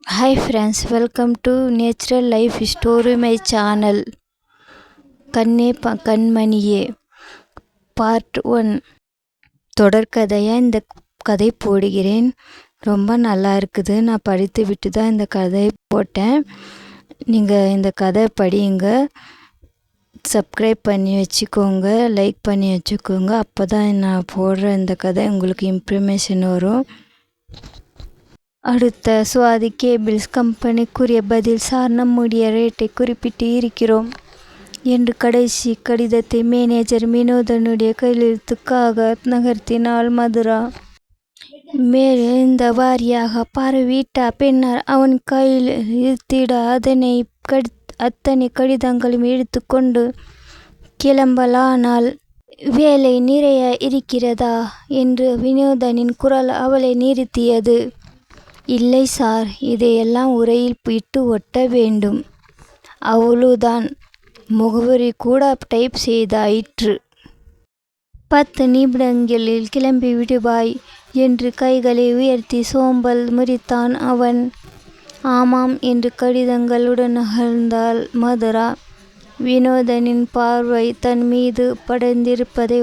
Hi friends, welcome to Natural Life Story my channel. கண்ணே கண்மணியே part 1 தொடர்கதையாக இந்த கதை போடுகிறேன். ரொம்ப நல்லா இருக்குது. நான் படித்து விட்டு தான் இந்த கதை போட்டேன். நீங்கள் இந்த கதை படியுங்க, சப்ஸ்கிரைப் பண்ணி வச்சுக்கோங்க, லைக் பண்ணி வச்சுக்கோங்க. அப்போ தான் நான் போடுற இந்த கதை உங்களுக்கு இன்ஃபர்மேஷன் வரும். அடுத்த சுவாதி கேபிள்ஸ் கம்பெனிக்குரிய பதில் சார், நம்முடைய ரேட்டை குறிப்பிட்டு இருக்கிறோம் என்று கடைசி கடிதத்தை மேனேஜர் வினோதனுடைய கையெழுத்துக்காக நகர்த்தினாள் மதுரா. மேலே இந்த வாரியாக பார்வையிட்ட பின்னர் அவன் கையில் இழுத்திட அத்தனை கடிதங்களும் எடுத்துக்கொண்டு கிளம்பலானாள். வேலை நிறைய இருக்கிறதா என்று வினோதனின் குரல் அவளை நிறுத்தியது. இல்லை சார், இதையெல்லாம் உரையில் இட்டு ஒட்ட வேண்டும், அவ்வளவுதான். முகவரி கூட டைப் செய்தாயிற்று. 10 நிமிடங்களில் கிளம்பி விடுவாய் என்று கைகளை உயர்த்தி சோம்பல் முறித்தான் அவன். ஆமாம் என்று கடிதங்களுடன் நகர்ந்தாள் மதுரா. வினோதனின் பார்வை தன் மீது படர்ந்திருப்பதை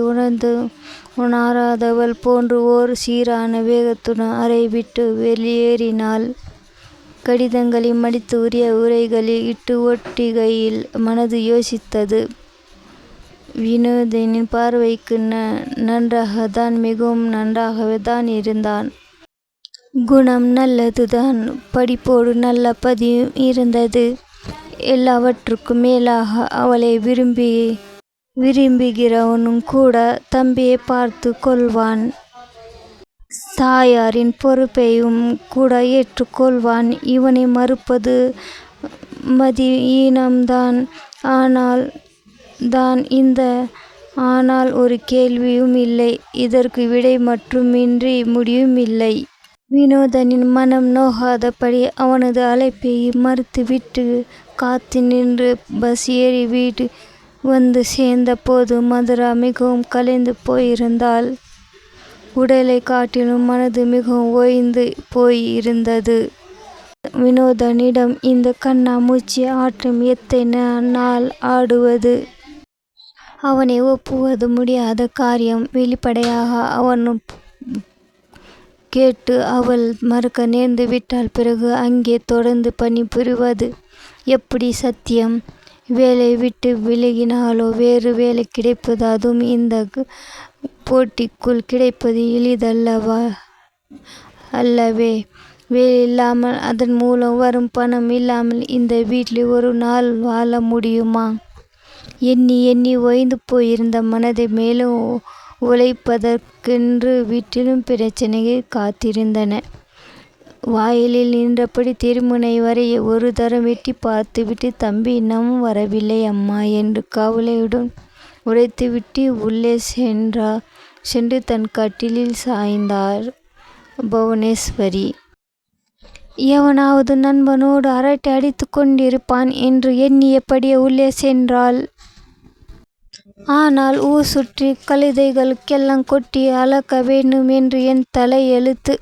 உணராதவள் போன்று ஓர் சீரான வேகத்துடன் அறை விட்டு வெளியேறினாள். கடிதங்களை மடித்து உரிய உரைகளில் இட்டு ஒட்டிகையில் மனது யோசித்தது. வினோதனின் பார்வைக்கு மிகவும் நன்றாகவே தான் இருந்தான். குணம் நல்லதுதான். படிப்போடு நல்ல பதிவும் இருந்தது. எல்லாவற்றுக்கும் மேலாக அவளை விரும்புகிறவனும் கூட தம்பியை பார்த்து கொள்வான். தாயாரின் பொறுப்பையும் கூட ஏற்றுக்கொள்வான். இவனை மறுப்பது மதியீனம்தான். ஆனால் ஒரு கேள்வியும் இல்லை. இதற்கு விடை மட்டுமின்றி முடிவும் இல்லை. வினோதனின் மனம் நோகாதபடி அவனது அழைப்பை மறுத்துவிட்டு காத்து நின்று பஸ் ஏறி வீடு வந்து சேர்ந்த போது மதுரா மிகவும் கலைந்து போயிருந்தாள். உடலை காட்டிலும் மனது மிகவும் ஓய்ந்து போயிருந்தது. வினோதனிடம் இந்த கண்ணாமூச்சி ஆட்டம் எத்தனை நாள் ஆடுவது? அவனை ஒப்புவது முடியாத காரியம். வெளிப்படையாக அவனும் கேட்டு அவள் மறுக்க நேர்ந்து விட்டால் பிறகு அங்கே தொடர்ந்து பணிபுரிவது எப்படி சத்தியம்? வேலை விட்டு விலகினாலோ வேறு வேலை கிடைப்பது, அதுவும் இந்த போட்டிக்குள் கிடைப்பது அல்லவே. வேலை இல்லாமல் அதன் மூலம் வரும் பணம் இல்லாமல் இந்த வீட்டில் ஒரு நாள் வாழ முடியுமா? எண்ணி எண்ணி ஓய்ந்து போயிருந்த மனதை மேலும் உழைப்பதற்கென்று வீட்டிலும் பிரச்சனைகள் காத்திருந்தன. வாயிலில் நின்றபடி தெருமுனை வரை ஒரு தரம் எட்டி பார்த்துவிட்டு, தம்பி இன்னமும் வரவில்லை அம்மா என்று கவலையுடன் உரைத்துவிட்டு உள்ளே சென்று தன் கட்டிலில் சாய்ந்தார் புவனேஸ்வரி. எவனாவது நண்பனோடு அரட்டை அடித்து கொண்டிருப்பான் என்று எண்ணியபடியே உள்ளே சென்றாள். ஆனால் ஊர் சுற்றி கழுதைகளுக்கெல்லாம் கொட்டி அளக்க வேண்டும் என்று என் தலை எழுத்து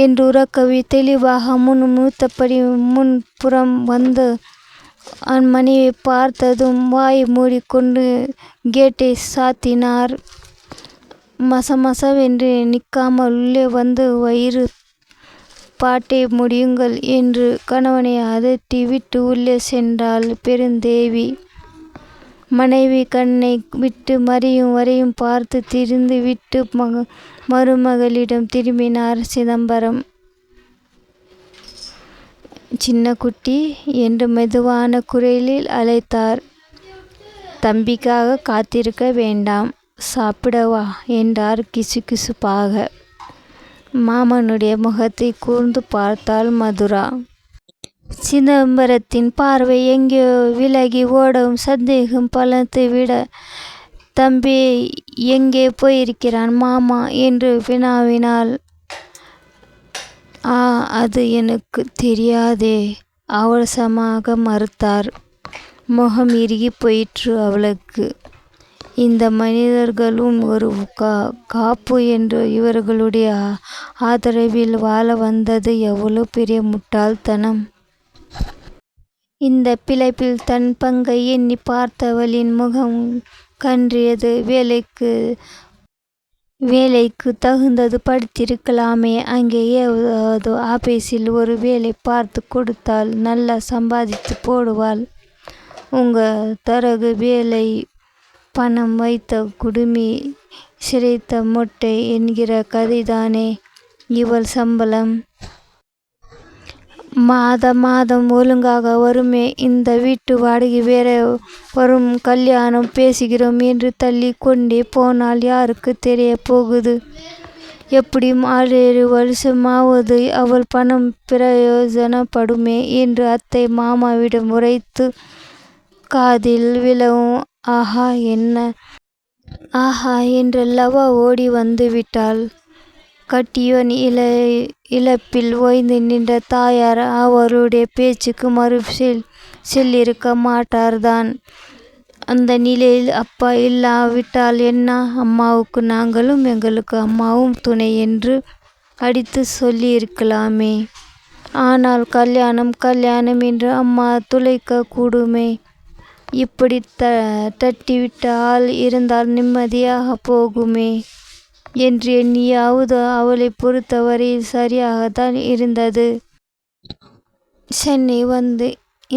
என்று உறக்கவே தெளிவாக மூத்தபடி முன்புறம் வந்து அவன் மனைவியை பார்த்ததும் வாயை மூடிக்கொண்டு கேட்டை சாத்தினார். மசமசவென்று நிற்காமல் உள்ளே வந்து வயிறு பாட்டை முடியுங்கள் என்று கணவனை அதட்டி விட்டு உள்ளே சென்றாள் பெருந்தேவி. மனைவி கண்ணை விட்டு மறியும் வரையும் பார்த்து திரிந்து விட்டு மருமகளிடம் திரும்பினார் சிதம்பரம். சின்ன குட்டி என்று மெதுவான குரலில் அழைத்தார். தம்பிக்காக காத்திருக்க வேண்டாம், சாப்பிடவா என்றார் கிசுகிசுப்பாக. மாமனுடைய முகத்தை கூர்ந்து பார்த்தாள் மதுரா. சிதம்பரத்தின் பார்வை எங்கேயோ விலகி ஓடவும் சந்தேகம் பலத்தை விட, தம்பி எங்கே போயிருக்கிறான் மாமா என்று வினாவினாள். அது எனக்கு தெரியாதே, அவசரமாக மறுத்தார். முகம் இறுகி போயிற்று அவளுக்கு. இந்த மனிதர்களும் ஒரு காப்பு என்று இவர்களுடைய ஆதரவில் வாழ வந்தது எவ்வளவு பெரிய முட்டாள்தனம். இந்த பிழைப்பில் தன் பங்கை எண்ணி பார்த்தவளின் முகம் கன்றியது. வேலைக்கு தகுந்தது படித்திருக்கலாமே. அங்கே ஏதாவது ஆபீஸில் ஒரு வேலை பார்த்து கொடுத்தால் நல்லா சம்பாதித்து போடுவாள். உங்க தரகு வேலை, பணம் வைத்த குடுமி, சிரைத்த மொட்டை என்கிற கதைதானே இவள் சம்பளம். மாதம் ஒழுங்காக வருமே. இந்த வீட்டு வாடகை வேற வரும். கல்யாணம் பேசுகிறோம் என்று தள்ளி கொண்டே போனால் யாருக்கு தெரிய போகுது? எப்படியும் 6-7 வருஷமாவது அவள் பணம் பிரயோஜனப்படுமே என்று அத்தை மாமாவிடம் உரைத்து காதில் விழவும் ஆஹா என்றல்லவா ஓடி வந்து விட்டாள். கட்டியோன் இழப்பில் ஓய்ந்து நின்ற தாயார் அவருடைய பேச்சுக்கு மறு சொல்லியிருக்க மாட்டார்தான். அந்த நிலையில் அப்பா இல்லாவிட்டால் என்ன? அம்மாவுக்கு நாங்களும் எங்களுக்கு அம்மாவும் துணை என்று அடித்து சொல்லியிருக்கலாமே. ஆனால் கல்யாணம் என்று அம்மா துளைக்க கூடுமே. இப்படி தட்டிவிட்ட ஆள் இருந்தால் நிம்மதியாக போகுமே என்று எண்ணியாவது அவளை பொறுத்தவரையில் சரியாகத்தான் இருந்தது. சென்னை வந்து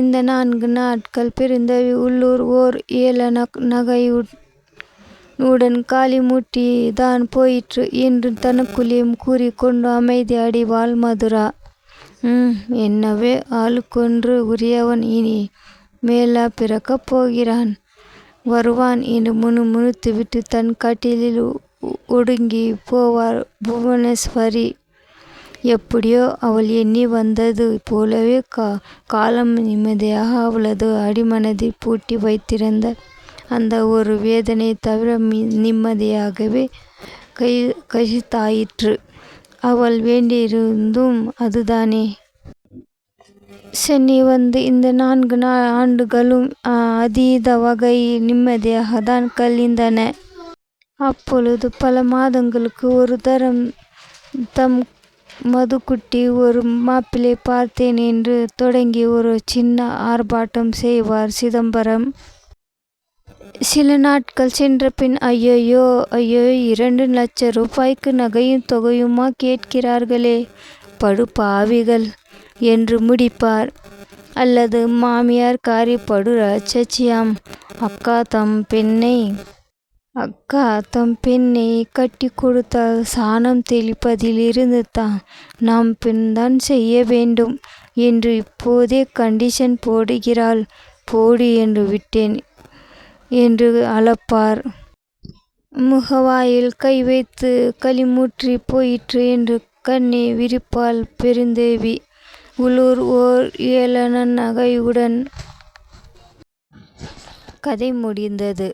இந்த 4 நாட்கள் பெருந்தவி உள்ளூர் ஓர் ஏல நகையுடன் காலி மூட்டி தான் போயிற்று என்று தனக்குள்ளே கூறிக்கொண்டு அமைதி அடைவாள் மதுரா. என்னவே ஆளுக்கொன்று உரியவன் இனி மேலா பிறக்கப் போகிறான், வருவான் என்று முணுமுணுத்துவிட்டு தன் கட்டிலில் ஒடுங்கி போவார் புவனேஸ்வரி. எப்படியோ அவள் எண்ணி வந்தது போலவே காலம் நிம்மதியாக அவளது அடிமனதில் பூட்டி வைத்திருந்த அந்த ஒரு வேதனை தவிர நிம்மதியாகவே கசித்தாயிற்று. அவள் வேண்டியிருந்தும் அதுதானே. சென்னை வந்து இந்த 4 ஆண்டுகளும் அதீத வகை நிம்மதியாகத்தான் கழிந்தன. அப்பொழுது பல மாதங்களுக்கு ஒரு தரம் தம் மதுக்குட்டி ஒரு மாப்பிள்ளை பார்த்தேன் என்று தொடங்கி ஒரு சின்ன ஆர்ப்பாட்டம் செய்வார் சிதம்பரம். சில நாட்கள் சென்ற பின் ஐயோ 2 லட்சம் ரூபாய்க்கு நகையும் தொகையுமா கேட்கிறார்களே, படு பாவிகள் என்று முடிப்பார். அல்லது மாமியார் காரி படு ராட்சசியாம், அக்கா தம் பெண்ணை கட்டி கொடுத்தால் சாணம் தெளிப்பதில் இருந்து நாம் பெண்தான் செய்ய வேண்டும் என்று இப்போதே கண்டிஷன் போடுகிறாள். போடு என்று விட்டேன் என்று அளப்பார். முகவாயில் கை வைத்து களிமுற்றி போயிற்று என்று கண்ணை விரிப்பாள் பெருந்தேவி. உள்ளூர் ஓர் ஏளன நகையுடன். கதை முடிந்தது.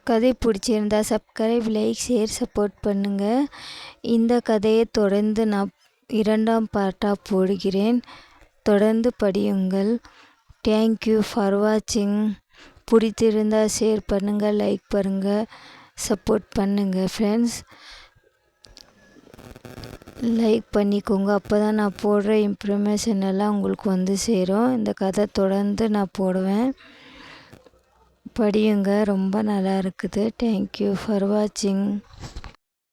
கதை பிடிச்சிருந்தா சப்ஸ்கிரைப், லைக், ஷேர், சப்போர்ட் பண்ணுங்க. இந்த கதையை தொடர்ந்து நான் 2ஆம் பார்ட்டாக போடுகிறேன். தொடர்ந்து படியுங்கள். தேங்க்யூ ஃபார் வாட்சிங். பிடித்திருந்தால் ஷேர் பண்ணுங்கள், லைக் பண்ணுங்கள், சப்போர்ட் பண்ணுங்கள் ஃப்ரெண்ட்ஸ். லைக் பண்ணிக்கோங்க. அப்போ தான் நான் போடுற இன்ஃபர்மேஷன் எல்லாம் உங்களுக்கு வந்து சேரும். இந்த கதை தொடர்ந்து நான் போடுவேன். படியுங்க, ரொம்ப நல்லா இருக்குது. தேங்க்யூ ஃபார் வாட்சிங்.